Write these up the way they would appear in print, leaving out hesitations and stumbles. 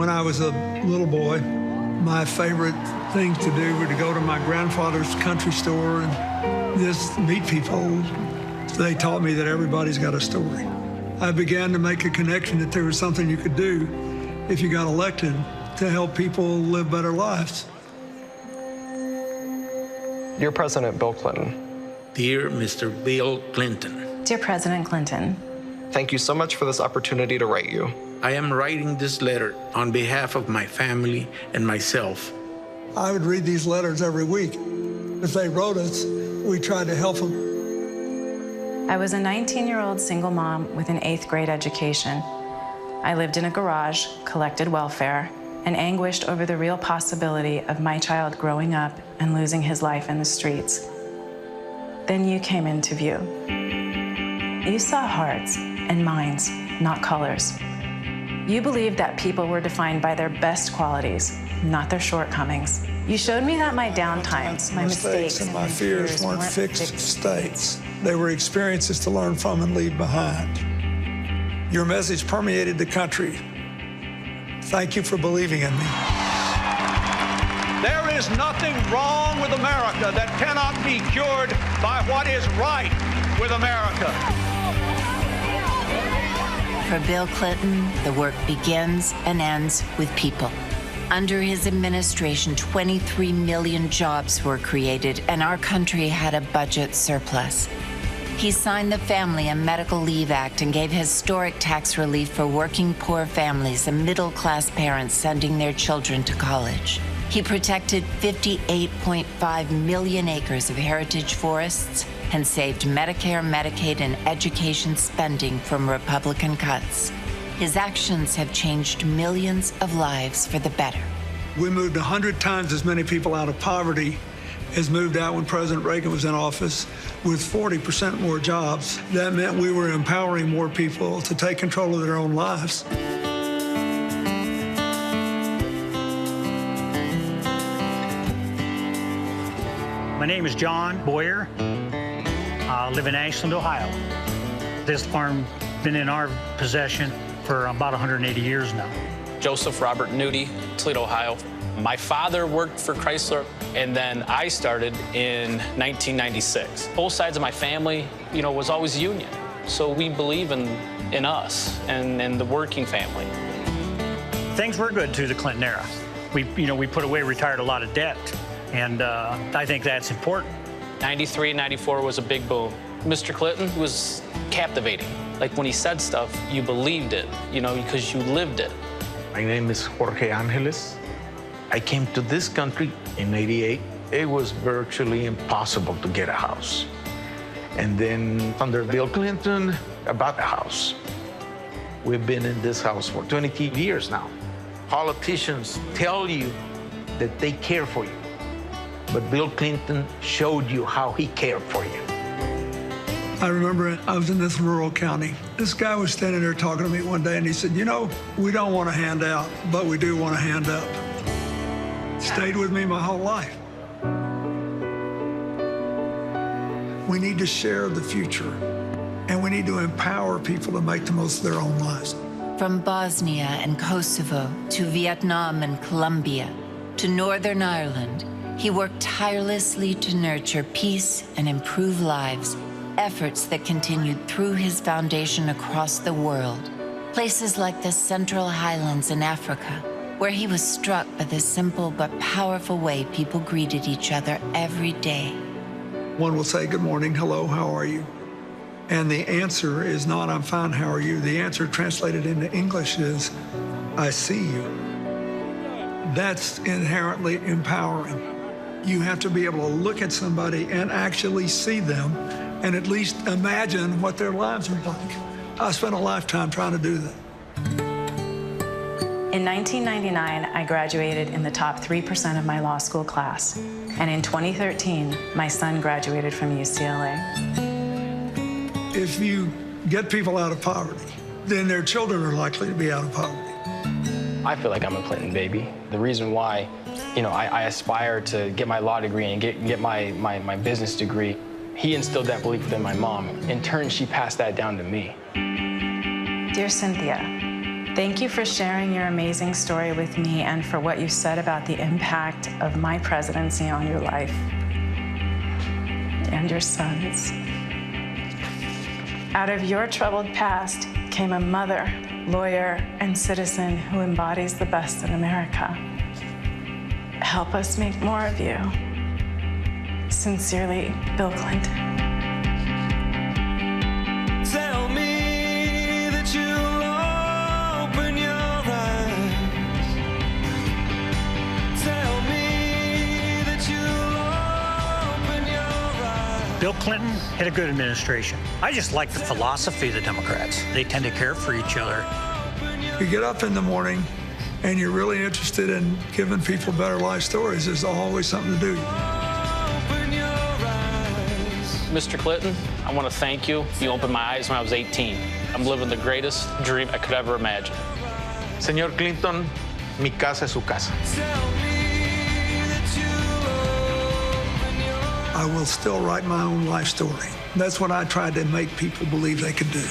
When I was a little boy, my favorite things to do were to go to my grandfather's country store and just meet people. They taught me that everybody's got a story. I began to make a connection that there was something you could do if you got elected to help people live better lives. Dear President Bill Clinton. Dear Mr. Bill Clinton. Dear President Clinton. Thank you so much for this opportunity to write you. I am writing this letter on behalf of my family and myself. I would read these letters every week. If they wrote us, we tried to help them. I was a 19-year-old single mom with an 8th grade education. I lived in a garage, collected welfare, and anguished over the real possibility of my child growing up and losing his life in the streets. Then you came into view. You saw hearts and minds, not colors. You believed that people were defined by their best qualities, not their shortcomings. You showed me that my downtimes, my mistakes, and my fears weren't fixed states. They were experiences to learn from and leave behind. Your message permeated the country. Thank you for believing in me. There is nothing wrong with America that cannot be cured by what is right with America. For Bill Clinton, the work begins and ends with people. Under his administration, 23 million jobs were created, and our country had a budget surplus. He signed the Family and Medical Leave Act and gave historic tax relief for working poor families and middle-class parents sending their children to college. He protected 58.5 million acres of heritage forests and saved Medicare, Medicaid, and education spending from Republican cuts. His actions have changed millions of lives for the better. We moved 100 times as many people out of poverty as moved out when President Reagan was in office, with 40% more jobs. That meant we were empowering more people to take control of their own lives. My name is John Boyer. I live in Ashland, Ohio. This farm been in our possession for about 180 years now. Joseph Robert Nudie, Toledo, Ohio. My father worked for Chrysler, and then I started in 1996. Both sides of my family, was always union. So we believe in us and the working family. Things were good through the Clinton era. We put away, retired a lot of debt, and I think that's important. 93, 94 was a big boom. Mr. Clinton was captivating. Like when he said stuff, you believed it, because you lived it. My name is Jorge Angeles. I came to this country in '88. It was virtually impossible to get a house. And then under Bill Clinton, I bought a house. We've been in this house for 20 years now. Politicians tell you that they care for you, but Bill Clinton showed you how he cared for you. I remember I was in this rural county. This guy was standing there talking to me one day, and he said, we don't want to hand out, but we do want to hand up. Stayed with me my whole life. We need to share the future, and we need to empower people to make the most of their own lives. From Bosnia and Kosovo to Vietnam and Colombia to Northern Ireland, he worked tirelessly to nurture peace and improve lives, efforts that continued through his foundation across the world. Places like the Central Highlands in Africa, where he was struck by the simple but powerful way people greeted each other every day. One will say, good morning, hello, how are you? And the answer is not, I'm fine, how are you? The answer translated into English is, I see you. That's inherently empowering. You have to be able to look at somebody and actually see them and at least imagine what their lives are like. I spent a lifetime trying to do that. In 1999, I graduated in the top 3% of my law school class. And in 2013, my son graduated from UCLA. If you get people out of poverty, then their children are likely to be out of poverty. I feel like I'm a Clinton baby. The reason why, I aspire to get my law degree and get my business degree, he instilled that belief within my mom. In turn, she passed that down to me. Dear Cynthia, Thank you for sharing your amazing story with me and for what you said about the impact of my presidency on your life and your son's. Out of your troubled past came a mother, lawyer, and citizen who embodies the best in America. Help us make more of you. Sincerely, Bill Clinton. Tell me that you'll open your eyes. Tell me that you'll open your eyes. Bill Clinton had a good administration. I just like the philosophy of the Democrats. They tend to care for each other. You get up in the morning and you're really interested in giving people better life stories. There's always something to do. Mr. Clinton, I want to thank you. You opened my eyes when I was 18. I'm living the greatest dream I could ever imagine. Señor Clinton, mi casa es su casa. I will still write my own life story. That's what I tried to make people believe they could do.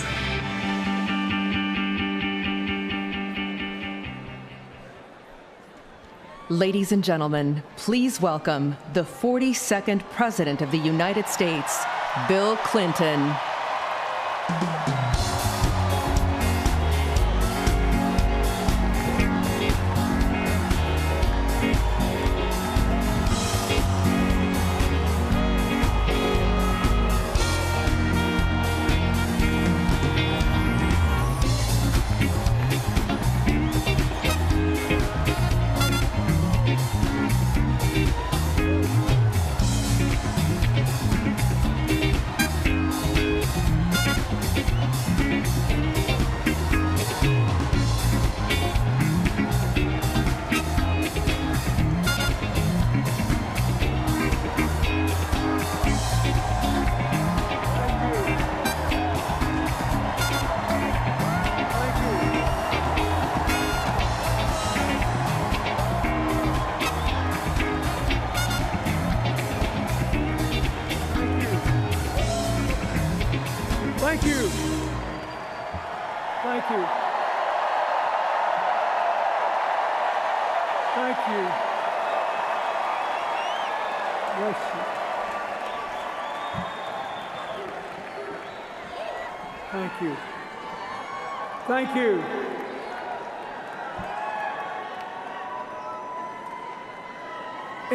Ladies and gentlemen, please welcome the 42nd President of the United States, Bill Clinton. Thank you. Thank you. Thank you. Bless you. Thank you. Thank you.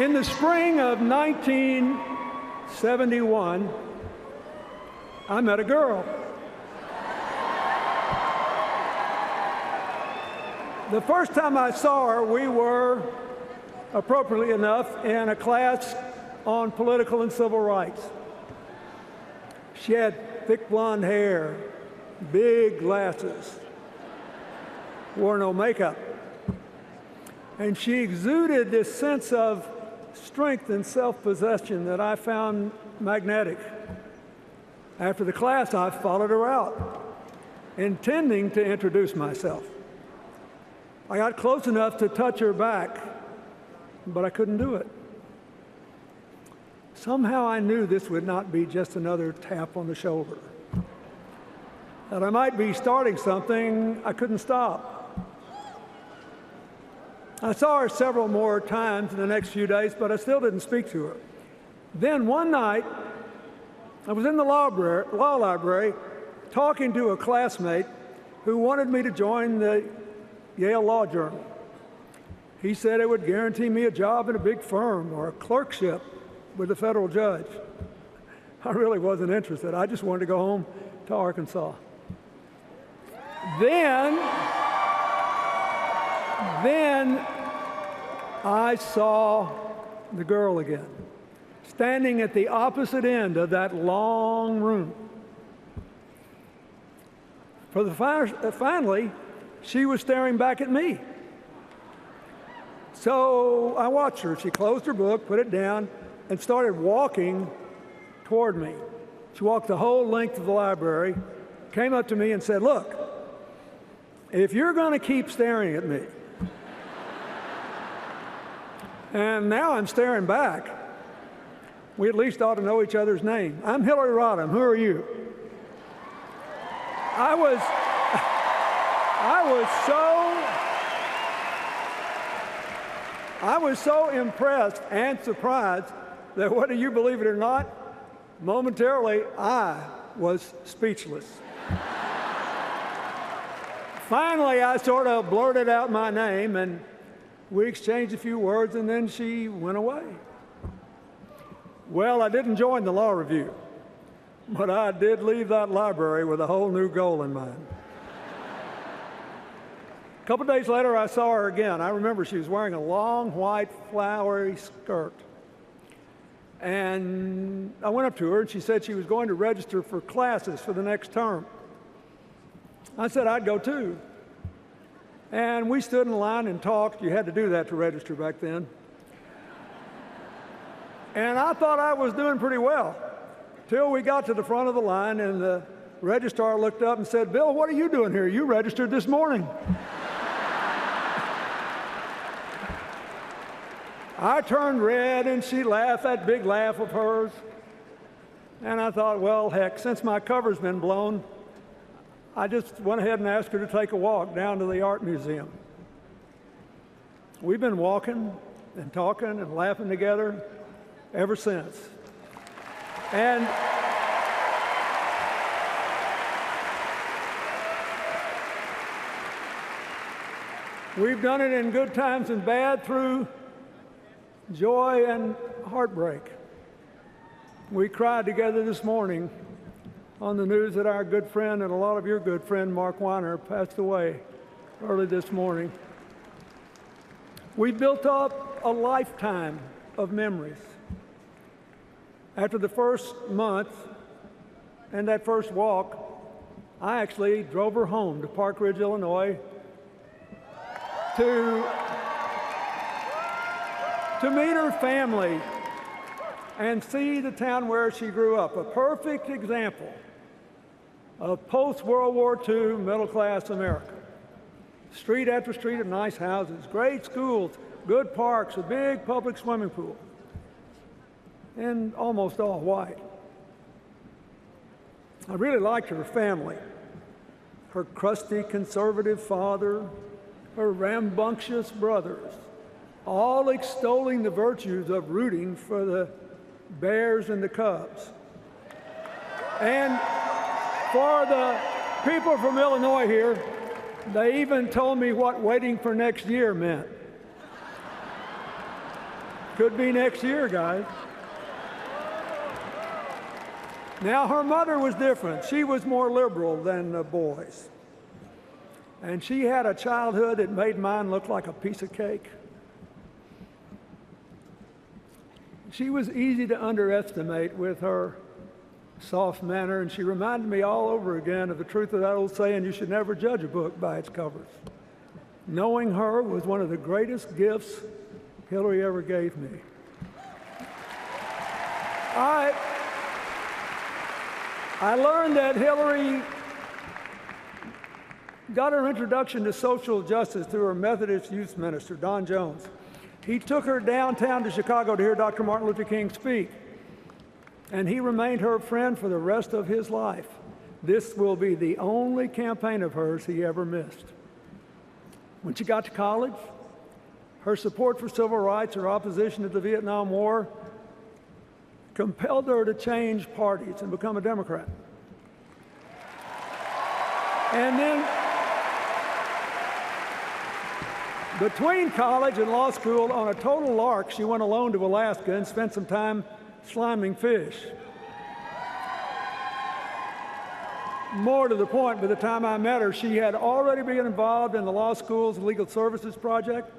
In the spring of 1971, I met a girl. The first time I saw her, we were, appropriately enough, in a class on political and civil rights. She had thick blonde hair, big glasses, wore no makeup. And she exuded this sense of strength and self-possession that I found magnetic. After the class, I followed her out, intending to introduce myself. I got close enough to touch her back, but I couldn't do it. Somehow I knew this would not be just another tap on the shoulder, that I might be starting something I couldn't stop. I saw her several more times in the next few days, but I still didn't speak to her. Then one night, I was in the law library talking to a classmate who wanted me to join the Yale Law Journal. He said it would guarantee me a job in a big firm or a clerkship with a federal judge. I really wasn't interested. I just wanted to go home to Arkansas. Then I saw the girl again, standing at the opposite end of that long room. Finally, she was staring back at me. So I watched her. She closed her book, put it down, and started walking toward me. She walked the whole length of the library, came up to me and said, "Look, if you're going to keep staring at me," and now I'm staring back, we at least ought to know each other's name. I'm Hillary Rodham. Who are you? I was so impressed and surprised that, whether you believe it or not, momentarily I was speechless. Finally, I sort of blurted out my name, and we exchanged a few words, and then she went away. Well, I didn't join the law review, but I did leave that library with a whole new goal in mind. A couple days later, I saw her again. I remember she was wearing a long, white, flowery skirt. And I went up to her, and she said she was going to register for classes for the next term. I said I'd go too. And we stood in line and talked. You had to do that to register back then. And I thought I was doing pretty well, till we got to the front of the line, and the registrar looked up and said, "Bill, what are you doing here? You registered this morning." I turned red, and she laughed, that big laugh of hers. And I thought, well, heck, since my cover's been blown, I just went ahead and asked her to take a walk down to the art museum. We've been walking and talking and laughing together ever since. And we've done it in good times and bad, through joy and heartbreak. We cried together this morning on the news that our good friend, and a lot of your good friend, Mark Weiner, passed away early this morning. We built up a lifetime of memories. After the first month and that first walk, I actually drove her home to Park Ridge, Illinois, to meet her family and see the town where she grew up, a perfect example of post-World War II middle-class America. Street after street of nice houses, great schools, good parks, a big public swimming pool, and almost all white. I really liked her family. Her crusty conservative father, her rambunctious brothers, all extolling the virtues of rooting for the Bears and the Cubs. And for the people from Illinois here, they even told me what waiting for next year meant. Could be next year, guys. Now, her mother was different. She was more liberal than the boys. And she had a childhood that made mine look like a piece of cake. She was easy to underestimate with her soft manner, and she reminded me all over again of the truth of that old saying, you should never judge a book by its covers. Knowing her was one of the greatest gifts Hillary ever gave me. I learned that Hillary got her introduction to social justice through her Methodist youth minister, Don Jones. He took her downtown to Chicago to hear Dr. Martin Luther King speak, and he remained her friend for the rest of his life. This will be the only campaign of hers he ever missed. When she got to college, her support for civil rights, her opposition to the Vietnam War, compelled her to change parties and become a Democrat. And then, between college and law school, on a total lark, she went alone to Alaska and spent some time sliming fish. More to the point, by the time I met her, she had already been involved in the law school's legal services project,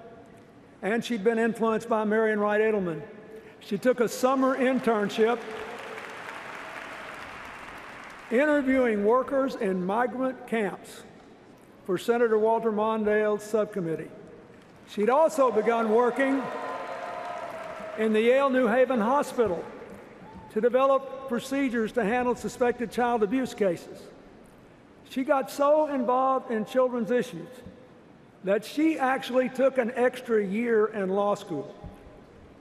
and she'd been influenced by Marian Wright Edelman. She took a summer internship interviewing workers in migrant camps for Senator Walter Mondale's subcommittee. She'd also begun working in the Yale New Haven Hospital to develop procedures to handle suspected child abuse cases. She got so involved in children's issues that she actually took an extra year in law school,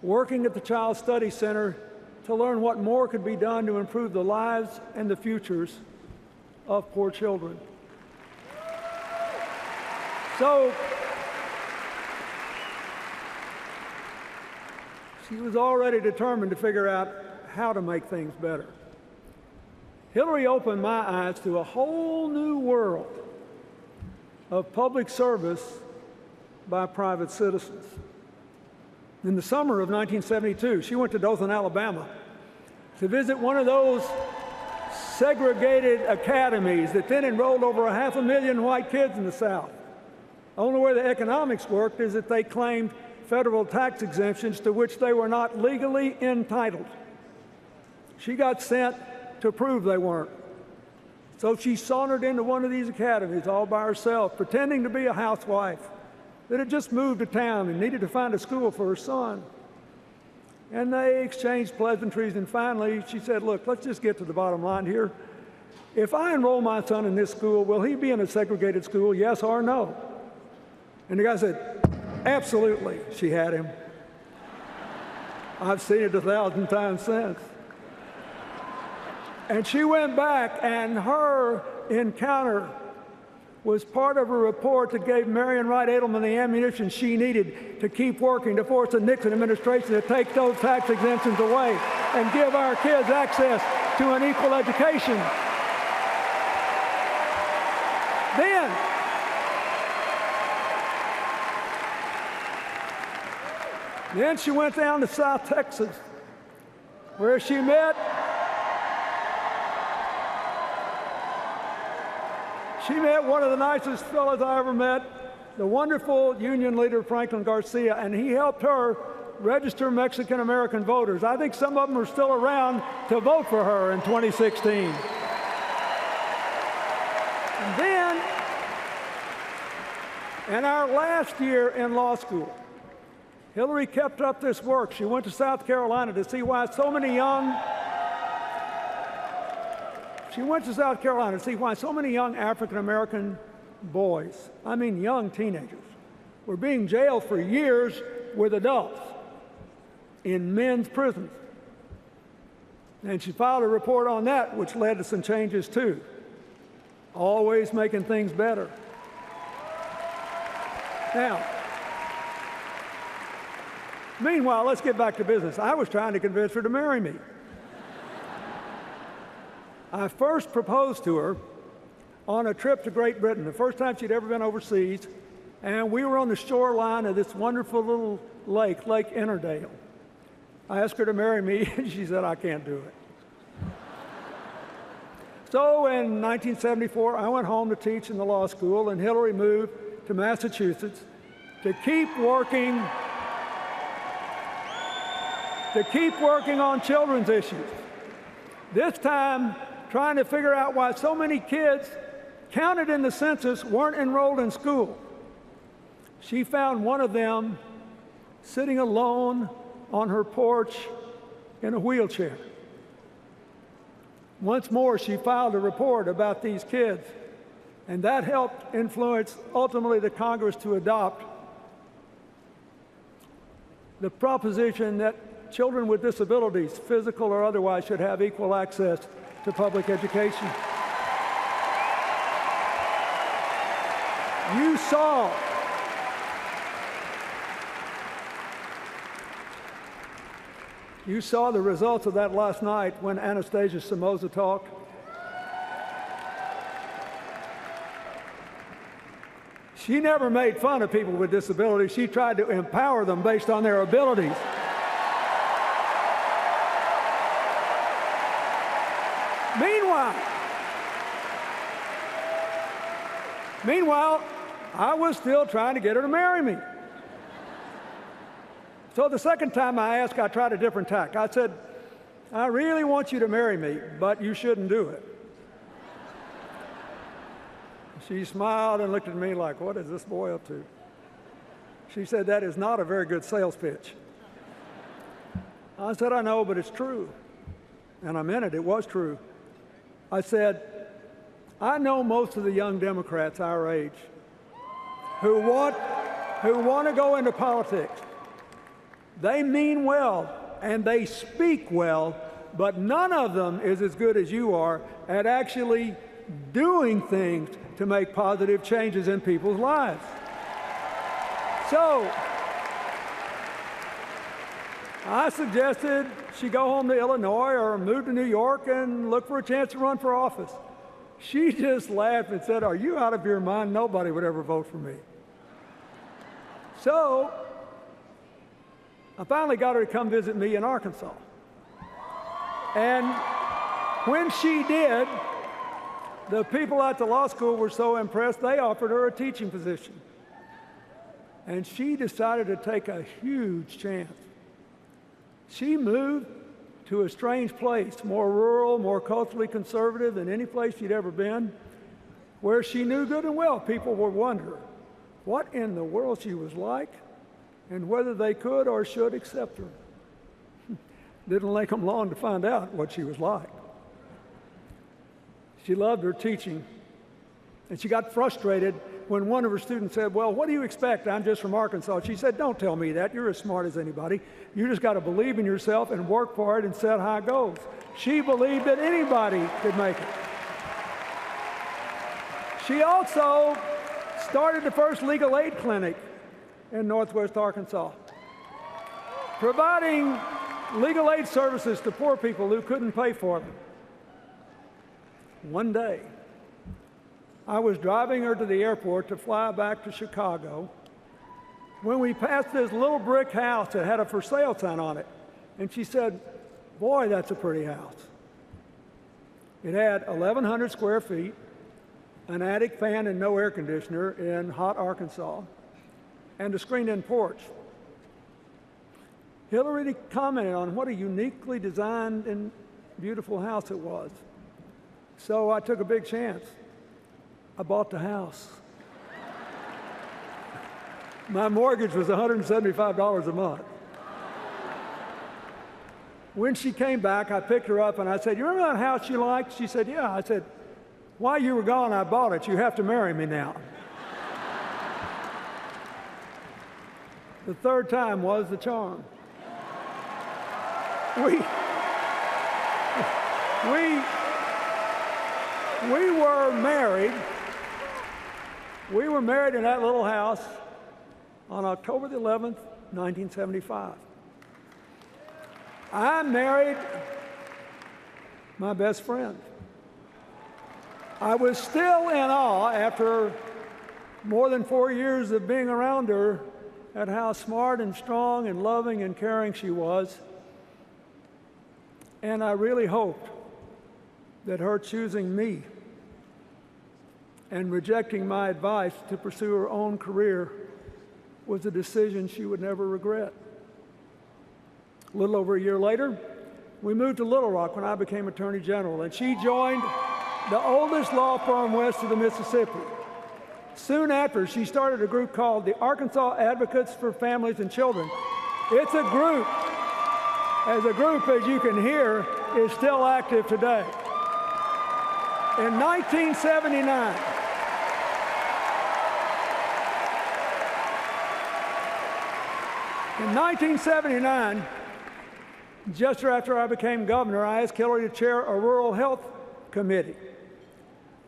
working at the Child Study Center to learn what more could be done to improve the lives and the futures of poor children. So she was already determined to figure out how to make things better. Hillary opened my eyes to a whole new world of public service by private citizens. In the summer of 1972, she went to Dothan, Alabama, to visit one of those segregated academies that then enrolled over 500,000 white kids in the South. The only way the economics worked is that they claimed federal tax exemptions to which they were not legally entitled. She got sent to prove they weren't. So she sauntered into one of these academies all by herself, pretending to be a housewife that had just moved to town and needed to find a school for her son. And they exchanged pleasantries, and finally she said, look, let's just get to the bottom line here. If I enroll my son in this school, will he be in a segregated school, yes or no? And the guy said, absolutely. She had him. I've seen it 1,000 times since. And she went back, and her encounter was part of a report that gave Marion Wright Edelman the ammunition she needed to keep working to force the Nixon administration to take those tax exemptions away and give our kids access to an equal education. Then she went down to South Texas, where she met one of the nicest fellows I ever met, the wonderful union leader Franklin Garcia, and he helped her register Mexican-American voters. I think some of them are still around to vote for her in 2016. And then, in our last year in law school, Hillary kept up this work. She went to South Carolina to see why so many young African-American boys, I mean young teenagers, were being jailed for years with adults in men's prisons. And she filed a report on that, which led to some changes too. Always making things better. Now, meanwhile, let's get back to business. I was trying to convince her to marry me. I first proposed to her on a trip to Great Britain, the first time she'd ever been overseas, and we were on the shoreline of this wonderful little lake, Lake Innerdale. I asked her to marry me, and she said, I can't do it. So in 1974, I went home to teach in the law school, and Hillary moved to Massachusetts to keep working on children's issues. This time, trying to figure out why so many kids counted in the census weren't enrolled in school. She found one of them sitting alone on her porch in a wheelchair. Once more, she filed a report about these kids, and that helped influence ultimately the Congress to adopt the proposition that children with disabilities, physical or otherwise, should have equal access to public education. You saw the results of that last night when Anastasia Somoza talked. She never made fun of people with disabilities. She tried to empower them based on their abilities. Meanwhile, I was still trying to get her to marry me. So the second time I asked, I tried a different tack. I said, I really want you to marry me, but you shouldn't do it. She smiled and looked at me like, what is this boy up to? She said, that is not a very good sales pitch. I said, I know, but it's true. And I meant it. It was true. I said, I know most of the young Democrats our age who want to go into politics. They mean well and they speak well, but none of them is as good as you are at actually doing things to make positive changes in people's lives. So I suggested she go home to Illinois or move to New York and look for a chance to run for office. She just laughed and said, "Are you out of your mind? Nobody would ever vote for me." So I finally got her to come visit me in Arkansas. And when she did, the people at the law school were so impressed, they offered her a teaching position. And she decided to take a huge chance. She moved to a strange place, more rural, more culturally conservative than any place she'd ever been, where she knew good and well people would wonder what in the world she was like and whether they could or should accept her. Didn't take them long to find out what she was like. She loved her teaching, and she got frustrated when one of her students said, "Well, what do you expect? I'm just from Arkansas." She said, "Don't tell me that. You're as smart as anybody. You just got to believe in yourself and work for it and set high goals." She believed that anybody could make it. She also started the first legal aid clinic in Northwest Arkansas, providing legal aid services to poor people who couldn't pay for them. One day, I was driving her to the airport to fly back to Chicago when we passed this little brick house that had a for sale sign on it. And she said, "Boy, that's a pretty house." It had 1,100 square feet, an attic fan and no air conditioner in hot Arkansas, and a screened-in porch. Hillary commented on what a uniquely designed and beautiful house it was. So I took a big chance. I bought the house. My mortgage was $175 a month. When she came back, I picked her up and I said, "You remember that house you liked?" She said, "Yeah." I said, "While you were gone, I bought it. You have to marry me now." The third time was the charm. We were married. We were married in that little house on October the 11th, 1975. I married my best friend. I was still in awe after more than 4 years of being around her at how smart and strong and loving and caring she was. And I really hoped that her choosing me and rejecting my advice to pursue her own career was a decision she would never regret. A little over a year later, we moved to Little Rock when I became Attorney General, and she joined the oldest law firm west of the Mississippi. Soon after, she started a group called the Arkansas Advocates for Families and Children. It's a group, as you can hear, is still active today. In 1979, just after I became governor, I asked Hillary to chair a rural health committee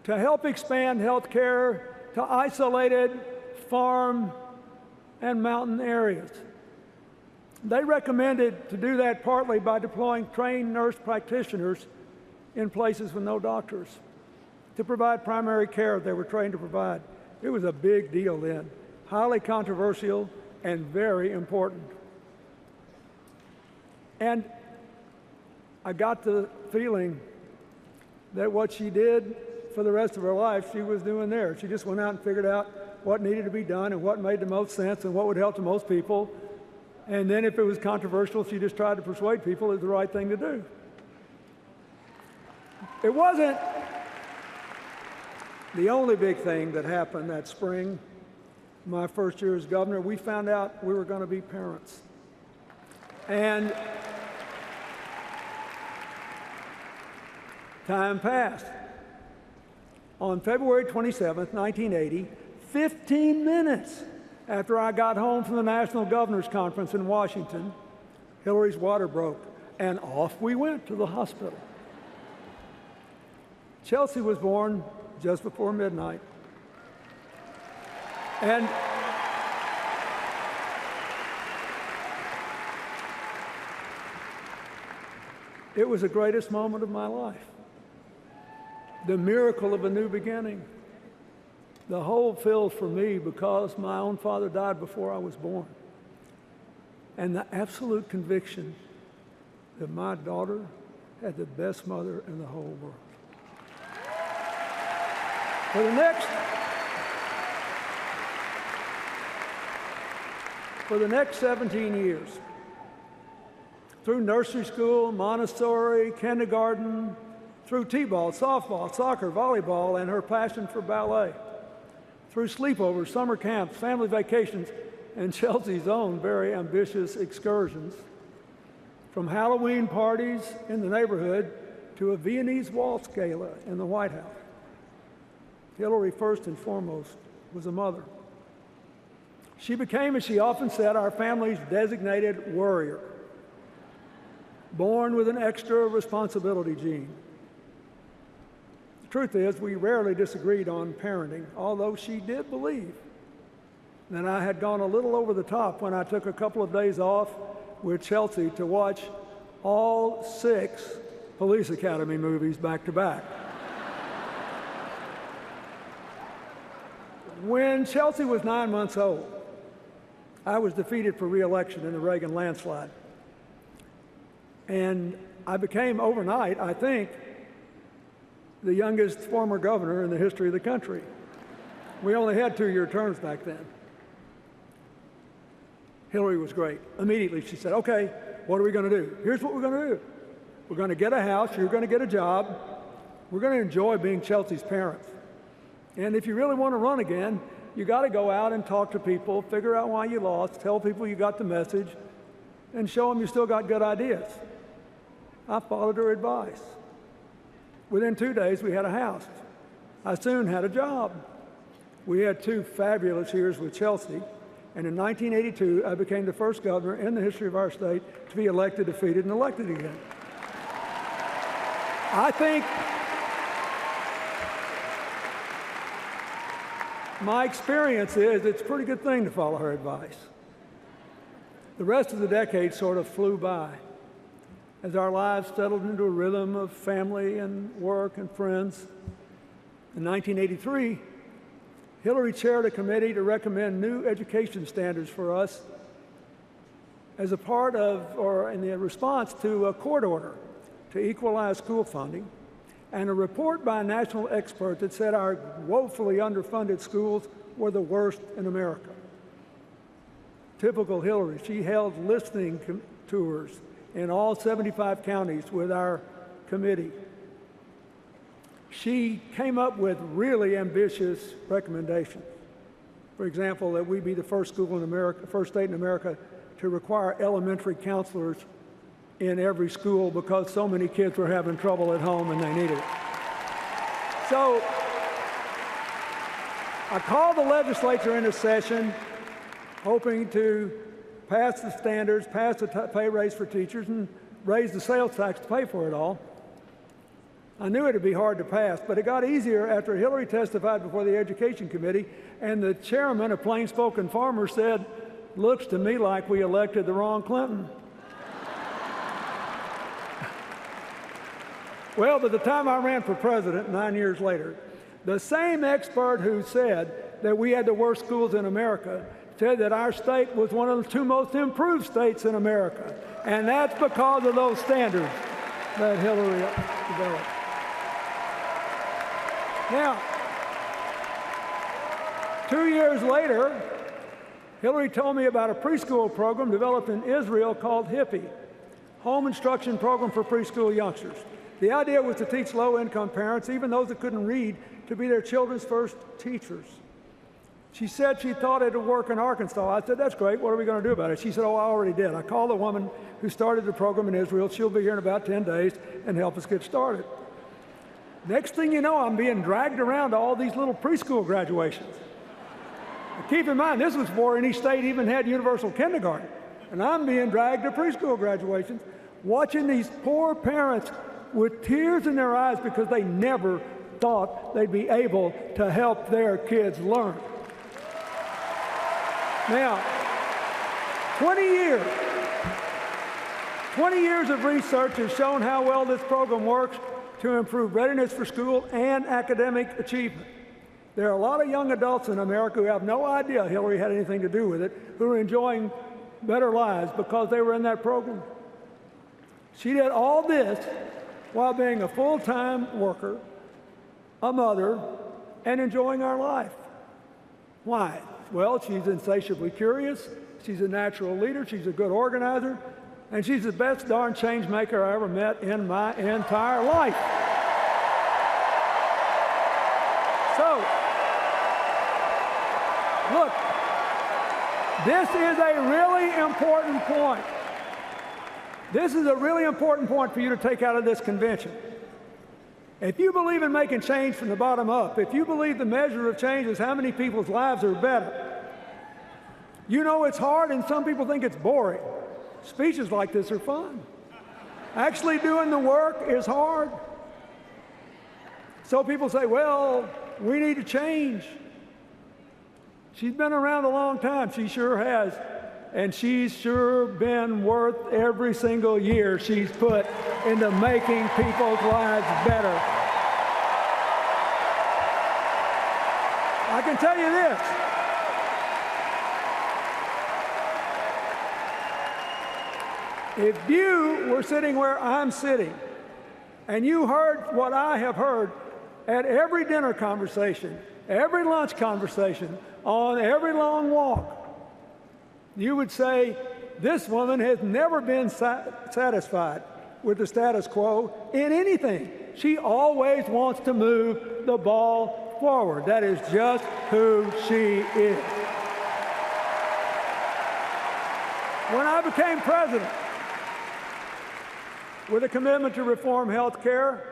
to help expand health care to isolated farm and mountain areas. They recommended to do that partly by deploying trained nurse practitioners in places with no doctors to provide primary care they were trained to provide. It was a big deal then, highly controversial and very important. And I got the feeling that what she did for the rest of her life, she was doing there. She just went out and figured out what needed to be done and what made the most sense and what would help the most people. And then if it was controversial, she just tried to persuade people it was the right thing to do. It wasn't the only big thing that happened that spring. My first year as governor, we found out we were going to be parents. And time passed. On February 27th, 1980, 15 minutes after I got home from the National Governors Conference in Washington, Hillary's water broke, and off we went to the hospital. Chelsea was born just before midnight. And It was the greatest moment of my life. The miracle of a new beginning. The whole filled for me because my own father died before I was born. And the absolute conviction that my daughter had the best mother in the whole world. For the next 17 years, through nursery school, Montessori, kindergarten, through t-ball, softball, soccer, volleyball, and her passion for ballet, through sleepovers, summer camps, family vacations, and Chelsea's own very ambitious excursions, from Halloween parties in the neighborhood to a Viennese waltz gala in the White House. Hillary, first and foremost, was a mother. She became, as she often said, our family's designated worrier, born with an extra responsibility gene. The truth is, we rarely disagreed on parenting, although she did believe that I had gone a little over the top when I took a couple of days off with Chelsea to watch all 6 Police Academy movies back to back. When Chelsea was 9 months old, I was defeated for re-election in the Reagan landslide. And I became overnight, I think, the youngest former governor in the history of the country. We only had 2-year terms back then. Hillary was great. Immediately she said, okay, what are we going to do? Here's what we're going to do. We're going to get a house, you're going to get a job, we're going to enjoy being Chelsea's parents. And if you really want to run again, you got to go out and talk to people, figure out why you lost, tell people you got the message, and show them you still got good ideas. I followed her advice. Within 2 days, we had a house. I soon had a job. We had 2 fabulous years with Chelsea, and in 1982, I became the first governor in the history of our state to be elected, defeated, and elected again. I think my experience is it's a pretty good thing to follow her advice. The rest of the decade sort of flew by as our lives settled into a rhythm of family and work and friends. In 1983, Hillary chaired a committee to recommend new education standards for us as a part of, or in the response to a court order to equalize school funding, and a report by a national expert that said our woefully underfunded schools were the worst in America. Typical Hillary, she held listening tours in all 75 counties with our committee. She came up with really ambitious recommendations. For example, that we be the first school in America, first state in America to require elementary counselors in every school because so many kids were having trouble at home and they needed it. So I called the legislature into session hoping to pass the standards, pass the pay raise for teachers, and raise the sales tax to pay for it all. I knew it would be hard to pass, but it got easier after Hillary testified before the Education Committee, and the chairman, a plain-spoken farmer, said, "Looks to me like we elected the wrong Clinton." Well, by the time I ran for president 9 years later, the same expert who said that we had the worst schools in America said that our state was one of the 2 most improved states in America. And that's because of those standards that Hillary developed. Now, 2 years later, Hillary told me about a preschool program developed in Israel called HIPPY, Home Instruction Program for Preschool Youngsters. The idea was to teach low-income parents, even those that couldn't read, to be their children's first teachers. She said she thought it would work in Arkansas. I said, that's great. What are we going to do about it? She said, oh, I already did. I called the woman who started the program in Israel. She'll be here in about 10 days and help us get started. Next thing you know, I'm being dragged around to all these little preschool graduations. Keep in mind, this was before any state even had universal kindergarten. And I'm being dragged to preschool graduations, watching these poor parents with tears in their eyes because they never thought they'd be able to help their kids learn. Now, 20 20 years of research has shown how well this program works to improve readiness for school and academic achievement. There are a lot of young adults in America who have no idea Hillary had anything to do with it, who are enjoying better lives because they were in that program. She did all this while being a full-time worker, a mother, and enjoying our life. Why? Well, she's insatiably curious, she's a natural leader, she's a good organizer, and she's the best darn change maker I ever met in my entire life. So, look, this is a really important point. This is a really important point for you to take out of this convention. If you believe in making change from the bottom up, if you believe the measure of change is how many people's lives are better, you know it's hard and some people think it's boring. Speeches like this are fun. Actually doing the work is hard. So people say, well, we need to change. She's been around a long time, she sure has. And she's sure been worth every single year she's put into making people's lives better. I can tell you this. If you were sitting where I'm sitting, and you heard what I have heard at every dinner conversation, every lunch conversation, on every long walk, you would say, this woman has never been satisfied with the status quo in anything. She always wants to move the ball forward. That is just who she is. When I became president, with a commitment to reform health care,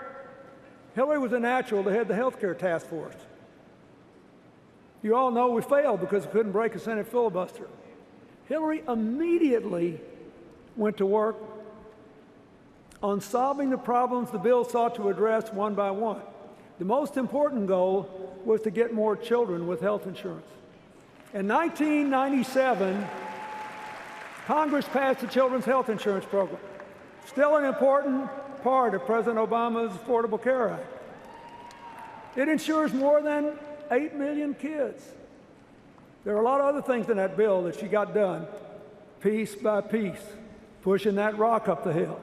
Hillary was a natural to head the health care task force. You all know we failed because we couldn't break a Senate filibuster. Hillary immediately went to work on solving the problems the bill sought to address one by one. The most important goal was to get more children with health insurance. In 1997, Congress passed the Children's Health Insurance Program, still an important part of President Obama's Affordable Care Act. It insures more than 8 million kids. There are a lot of other things in that bill that she got done, piece by piece, pushing that rock up the hill.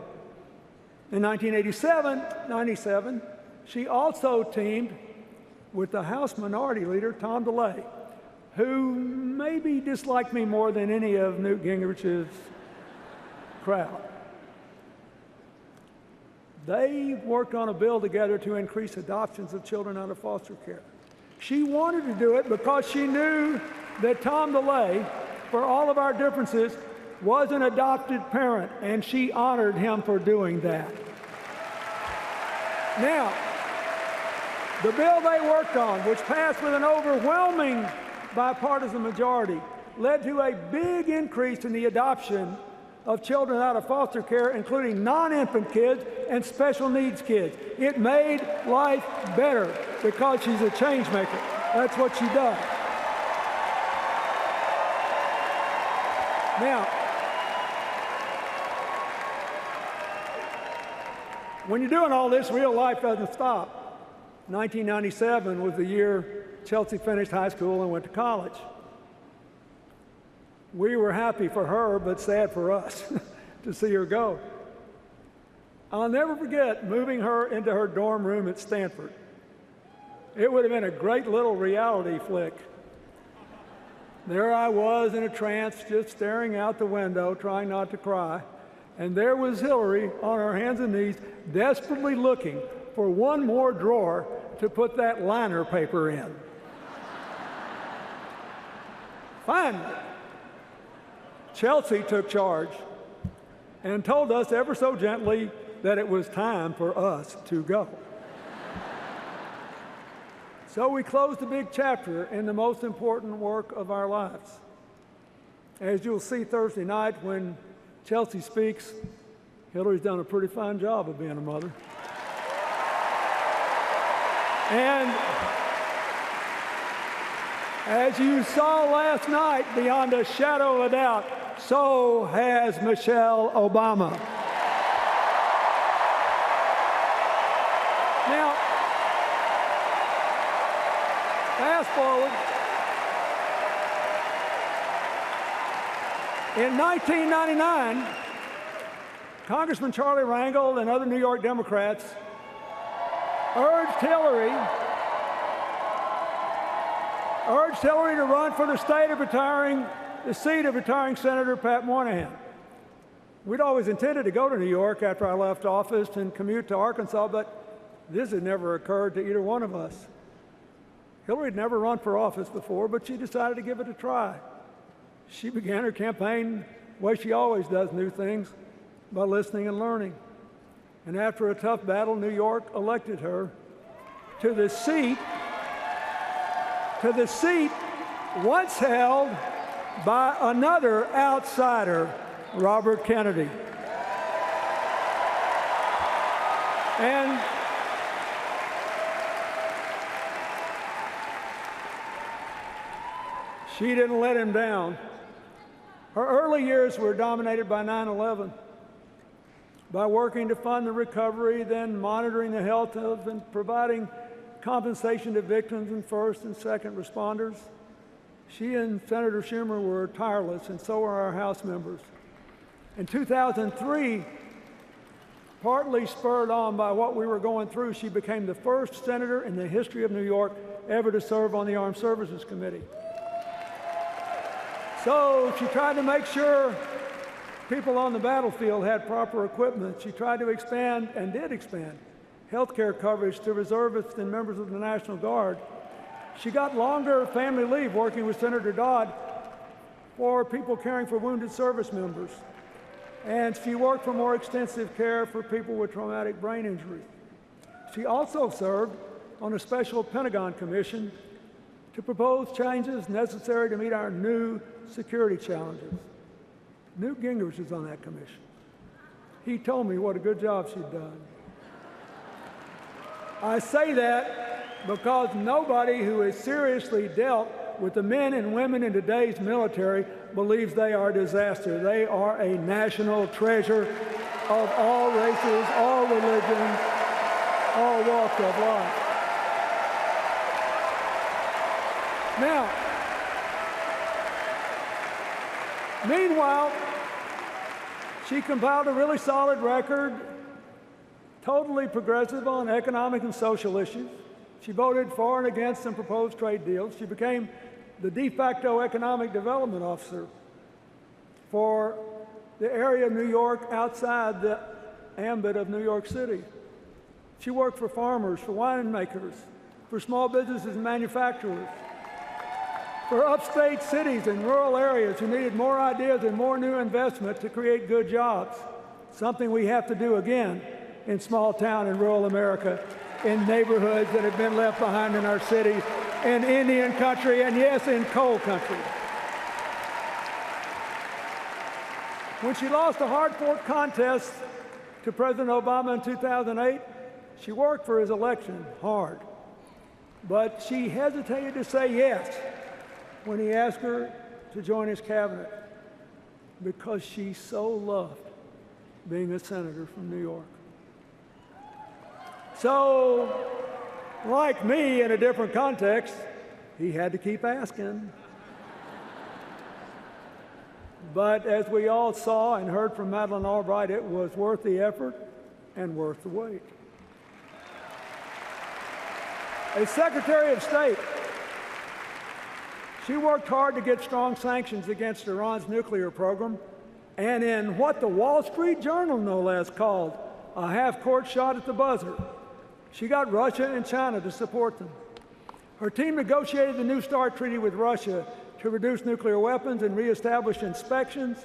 In 1997, she also teamed with the House Minority Leader, Tom DeLay, who maybe disliked me more than any of Newt Gingrich's crowd. They worked on a bill together to increase adoptions of children out of foster care. She wanted to do it because she knew that Tom DeLay, for all of our differences, was an adopted parent, and she honored him for doing that. Now, the bill they worked on, which passed with an overwhelming bipartisan majority, led to a big increase in the adoption of children out of foster care, including non-infant kids and special needs kids. It made life better because she's a change maker. That's what she does. Now, when you're doing all this, real life doesn't stop. 1997 was the year Chelsea finished high school and went to college. We were happy for her, but sad for us to see her go. I'll never forget moving her into her dorm room at Stanford. It would have been a great little reality flick. There I was in a trance, just staring out the window, trying not to cry. And there was Hillary on her hands and knees, desperately looking for one more drawer to put that liner paper in. Finally, Chelsea took charge and told us ever so gently that it was time for us to go. So we closed a big chapter in the most important work of our lives. As you'll see Thursday night when Chelsea speaks, Hillary's done a pretty fine job of being a mother. And as you saw last night, beyond a shadow of a doubt, so has Michelle Obama. forward. In 1999, Congressman Charlie Rangel and other New York Democrats urged Hillary to run for the seat of retiring Senator Pat Moynihan. We'd always intended to go to New York after I left office and commute to Arkansas, but this had never occurred to either one of us. Hillary had never run for office before, but she decided to give it a try. She began her campaign the way she always does new things, by listening and learning. And after a tough battle, New York elected her to the seat once held by another outsider, Robert Kennedy. And she didn't let him down. Her early years were dominated by 9/11. By working to fund the recovery, then monitoring the health of and providing compensation to victims and first and second responders. She and Senator Schumer were tireless, and so were our House members. In 2003, partly spurred on by what we were going through, she became the first senator in the history of New York ever to serve on the Armed Services Committee. So she tried to make sure people on the battlefield had proper equipment. She tried to expand, and did expand, health care coverage to reservists and members of the National Guard. She got longer family leave working with Senator Dodd for people caring for wounded service members. And she worked for more extensive care for people with traumatic brain injury. She also served on a special Pentagon commission to propose changes necessary to meet our new security challenges. Newt Gingrich is on that commission. He told me what a good job she'd done. I say that because nobody who has seriously dealt with the men and women in today's military believes they are a disaster. They are a national treasure of all races, all religions, all walks of life. Now, meanwhile, she compiled a really solid record, totally progressive on economic and social issues. She voted for and against some proposed trade deals. She became the de facto economic development officer for the area of New York outside the ambit of New York City. She worked for farmers, for winemakers, for small businesses and manufacturers, for upstate cities and rural areas who needed more ideas and more new investment to create good jobs, something we have to do again in small town and rural America, in neighborhoods that have been left behind in our cities, in Indian country, and yes, in coal country. When she lost a hard-fought contest to President Obama in 2008, she worked for his election hard, but she hesitated to say yes when he asked her to join his cabinet because she so loved being a senator from New York. So, like me in a different context, he had to keep asking. But as we all saw and heard from Madeleine Albright, it was worth the effort and worth the wait. As Secretary of State, she worked hard to get strong sanctions against Iran's nuclear program, and in what the Wall Street Journal, no less, called a half-court shot at the buzzer, she got Russia and China to support them. Her team negotiated the New START treaty with Russia to reduce nuclear weapons and reestablish inspections,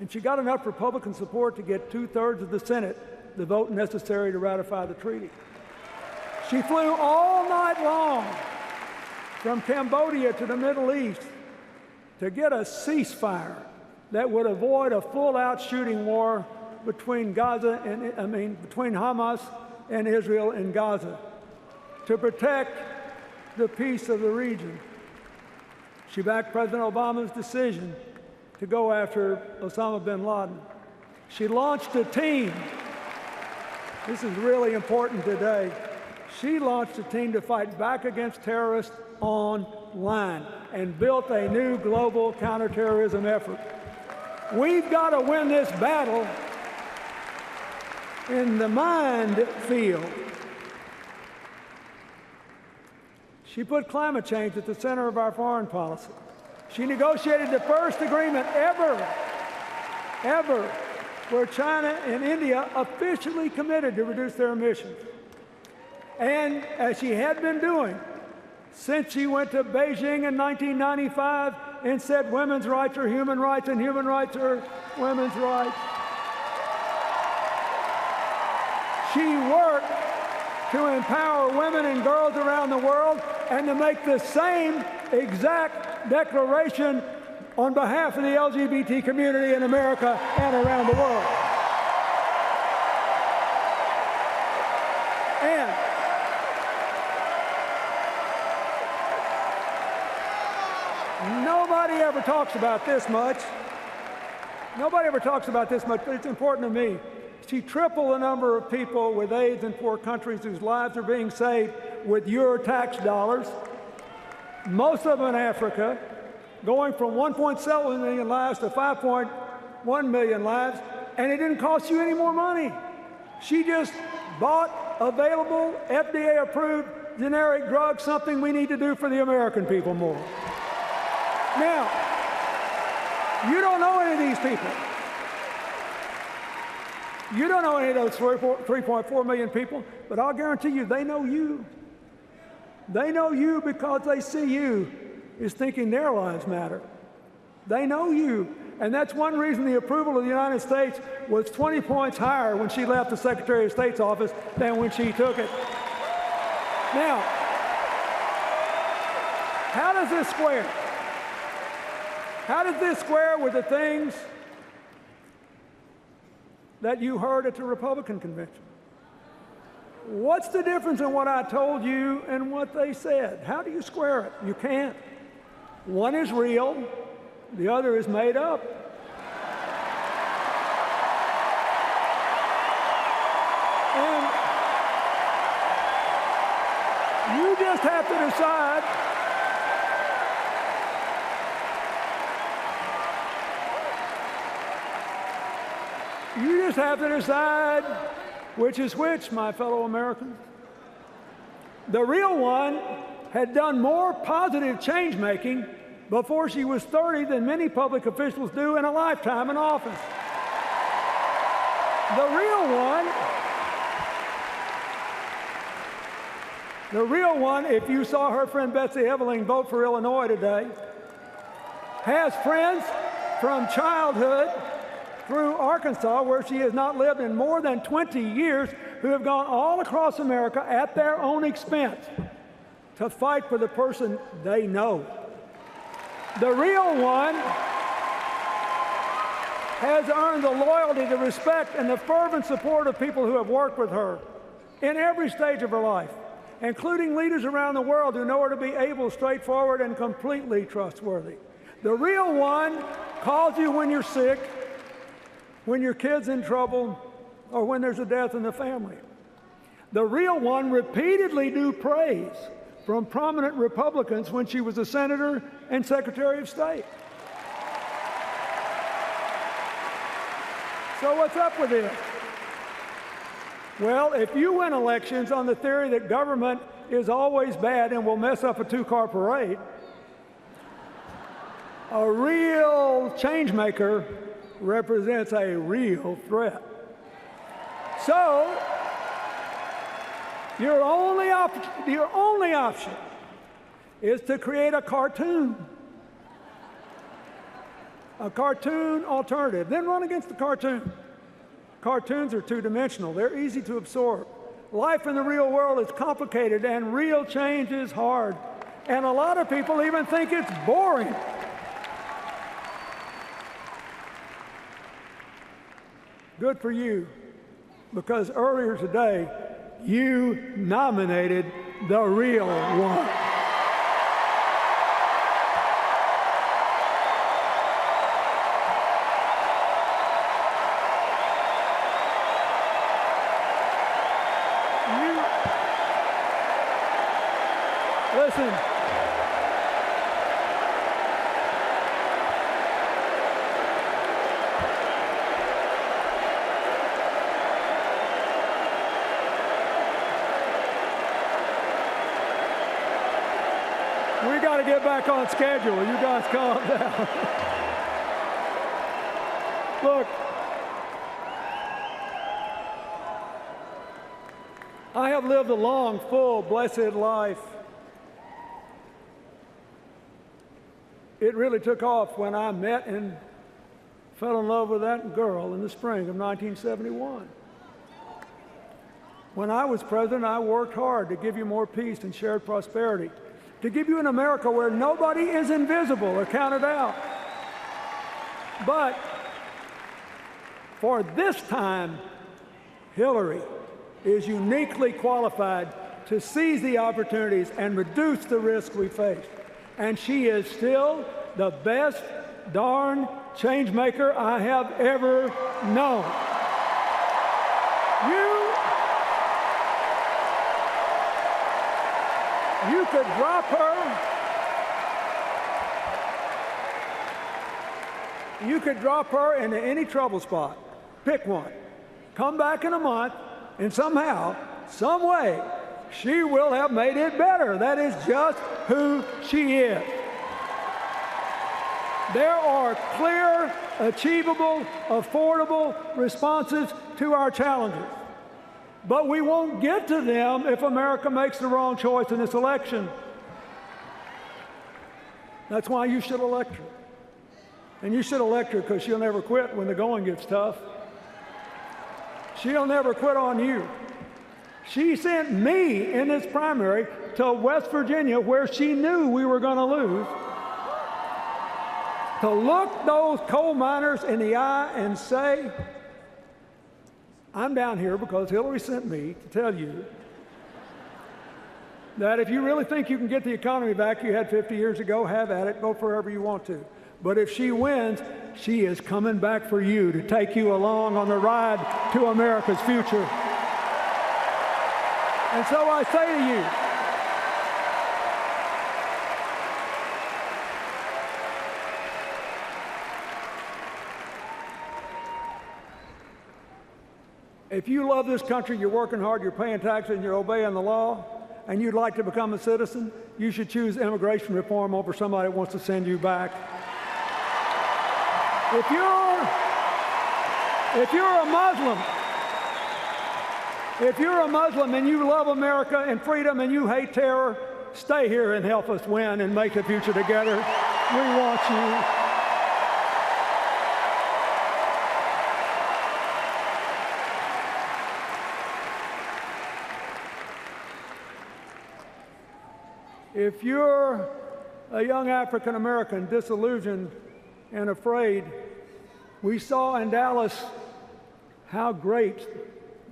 and she got enough Republican support to get 2/3 of the Senate the vote necessary to ratify the treaty. She flew all night long from Cambodia to the Middle East to get a ceasefire that would avoid a full-out shooting war between between Hamas and Israel in Gaza, to protect the peace of the region. She backed President Obama's decision to go after Osama bin Laden. She launched a team. This is really important today. she launched a team to fight back against terrorists online and built a new global counterterrorism effort. We've got to win this battle in the mind field. She put climate change at the center of our foreign policy. She negotiated the first agreement ever, where China and India officially committed to reduce their emissions. And as she had been doing since she went to Beijing in 1995 and said women's rights are human rights and human rights are women's rights, she worked to empower women and girls around the world and to make the same exact declaration on behalf of the LGBT community in America and around the world. And nobody ever talks about this much. Nobody ever talks about this much, but it's important to me. She tripled the number of people with AIDS in poor countries whose lives are being saved with your tax dollars, most of them in Africa, going from 1.7 million lives to 5.1 million lives, and it didn't cost you any more money. She just bought available, FDA-approved generic drugs, something we need to do for the American people more. Now, you don't know any of these people. You don't know any of those 3.4 million people, but I'll guarantee you they know you. They know you because they see you as thinking their lives matter. They know you. And that's one reason the approval of the United States was 20 points higher when she left the Secretary of State's office than when she took it. Now, how does this square? How does this square with the things that you heard at the Republican convention? What's the difference in what I told you and what they said? How do you square it? You can't. One is real, the other is made up. And you just have to decide which is which, my fellow Americans. The real one had done more positive change-making before she was 30 than many public officials do in a lifetime in office. The real one, if you saw her friend Betsy Eveling vote for Illinois today, has friends from childhood through Arkansas, where she has not lived in more than 20 years, who have gone all across America at their own expense to fight for the person they know. The real one has earned the loyalty, the respect, and the fervent support of people who have worked with her in every stage of her life, including leaders around the world who know her to be able, straightforward, and completely trustworthy. The real one calls you when you're sick, when your kid's in trouble, or when there's a death in the family. The real one repeatedly drew praise from prominent Republicans when she was a senator and Secretary of State. So what's up with this? Well, if you win elections on the theory that government is always bad and will mess up a two-car parade, a real change maker represents a real threat. So, your only option is to create a cartoon alternative. Then run against the cartoon. Cartoons are two-dimensional. They're easy to absorb. Life in the real world is complicated, and real change is hard. And a lot of people even think it's boring. Good for you, because earlier today, you nominated the real one. Listen. We got to get back on schedule. You guys calm down. Look, I have lived a long, full, blessed life. It really took off when I met and fell in love with that girl in the spring of 1971. When I was president, I worked hard to give you more peace and shared prosperity, to give you an America where nobody is invisible or counted out. But for this time, Hillary is uniquely qualified to seize the opportunities and reduce the risk we face. And she is still the best darn change maker I have ever known. You could drop her. You could drop her into any trouble spot. Pick one. Come back in a month, and somehow, some way, she will have made it better. That is just who she is. There are clear, achievable, affordable responses to our challenges. But we won't get to them if America makes the wrong choice in this election. That's why you should elect her. And you should elect her because she'll never quit when the going gets tough. She'll never quit on you. She sent me in this primary to West Virginia, where she knew we were going to lose, to look those coal miners in the eye and say, I'm down here because Hillary sent me to tell you that if you really think you can get the economy back you had 50 years ago, have at it, go wherever you want to. But if she wins, she is coming back for you to take you along on the ride to America's future. And so I say to you, if you love this country, you're working hard, you're paying taxes, and you're obeying the law, and you'd like to become a citizen, you should choose immigration reform over somebody that wants to send you back. If you're a Muslim and you love America and freedom and you hate terror, stay here and help us win and make the future together. We want you. If you're a young African American disillusioned and afraid, we saw in Dallas how great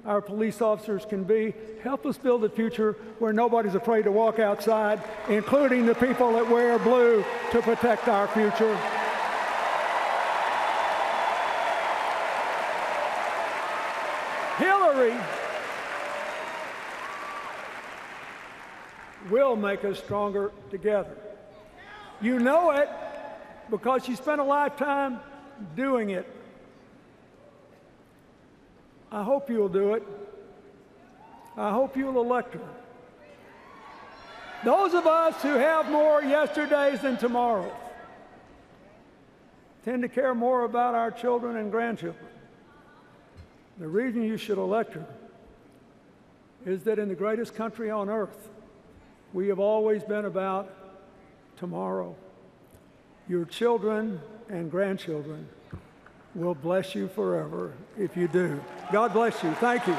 our police officers can be. Help us build a future where nobody's afraid to walk outside, including the people that wear blue to protect our future. Hillary will make us stronger together. You know it because she spent a lifetime doing it. I hope you'll do it. I hope you'll elect her. Those of us who have more yesterdays than tomorrows tend to care more about our children and grandchildren. The reason you should elect her is that in the greatest country on earth, we have always been about tomorrow. Your children and grandchildren will bless you forever if you do. God bless you. Thank you.